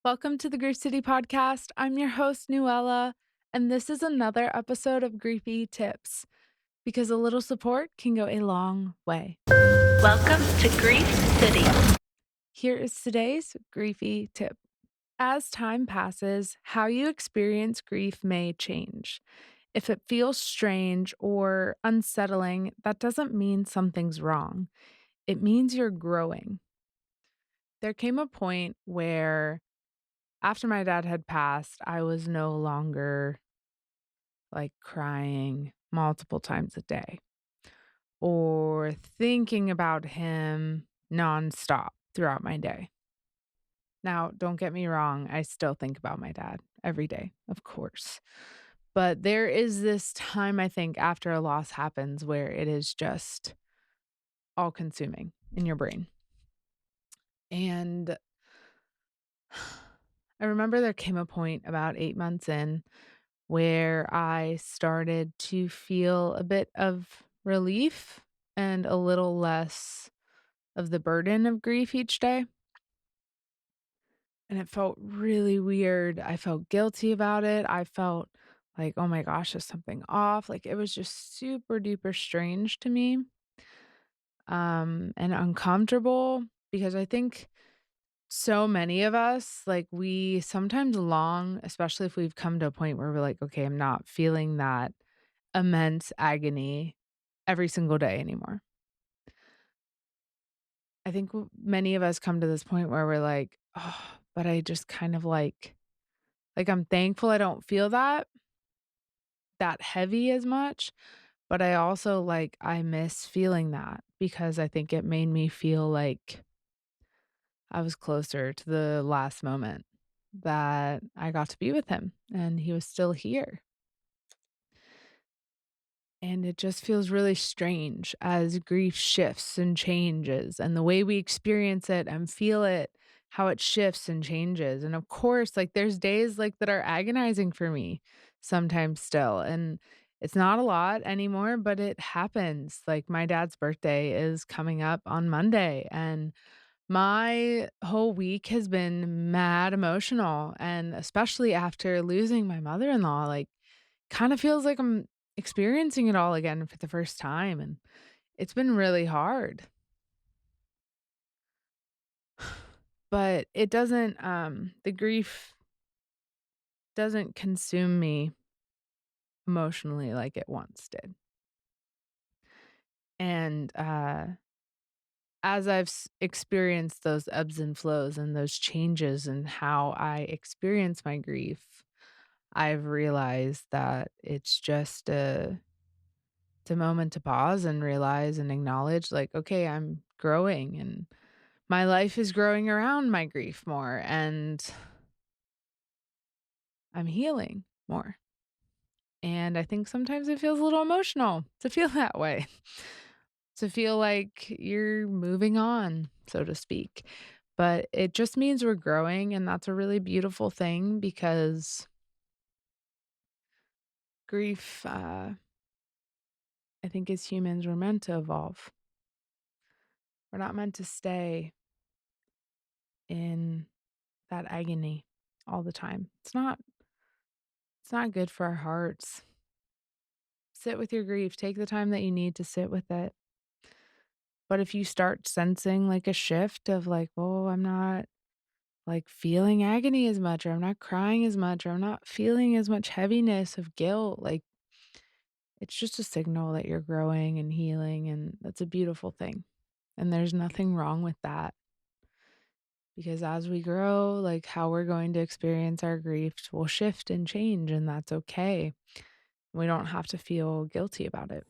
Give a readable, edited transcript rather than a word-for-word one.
Welcome to the Grief City podcast. I'm your host, Nuella, and this is another episode of Griefy Tips because a little support can go a long way. Welcome to Grief City. Here is today's Griefy Tip. As time passes, how you experience grief may change. If it feels strange or unsettling, that doesn't mean something's wrong. It means you're growing. There came a point where after my dad had passed, I was no longer like crying multiple times a day or thinking about him nonstop throughout my day. Now, don't get me wrong, I still think about my dad every day, of course. But there is this time, I think, after a loss happens where it is just all consuming in your brain. And I remember there came a point about 8 months in where I started to feel a bit of relief and a little less of the burden of grief each day. And it felt really weird. I felt guilty about it. I felt like, oh my gosh, is something off? Like it was just super duper strange to me, and uncomfortable because I think so many of us, like we sometimes long, especially if we've come to a point where we're like, okay, I'm not feeling that immense agony every single day anymore. I think many of us come to this point where we're like, "Oh, but I just kind of like I'm thankful I don't feel that heavy as much, but I also like I miss feeling that because I think it made me feel like I was closer to the last moment that I got to be with him and he was still here." And it just feels really strange as grief shifts and changes, and the way we experience it and feel it, how it shifts and changes. And of course, like there's days like that are agonizing for me sometimes still. And it's not a lot anymore, but it happens. Like my dad's birthday is coming up on Monday, and my whole week has been mad emotional. And especially after losing my mother in law, like kind of feels like I'm experiencing it all again for the first time, and it's been really hard. But it doesn't, the grief doesn't consume me emotionally like it once did. And, as I've experienced those ebbs and flows and those changes and how I experience my grief, I've realized that it's a moment to pause and realize and acknowledge, like, okay, I'm growing and my life is growing around my grief more and I'm healing more. And I think sometimes it feels a little emotional to feel that way, to feel like you're moving on, so to speak. But it just means we're growing. And that's a really beautiful thing because grief, I think as humans, we're meant to evolve. We're not meant to stay in that agony all the time. It's not good for our hearts. Sit with your grief. Take the time that you need to sit with it. But if you start sensing like a shift of like, oh, I'm not like feeling agony as much, or I'm not crying as much, or I'm not feeling as much heaviness of guilt, like it's just a signal that you're growing and healing. And that's a beautiful thing. And there's nothing wrong with that because as we grow, like how we're going to experience our grief will shift and change, and that's okay. We don't have to feel guilty about it.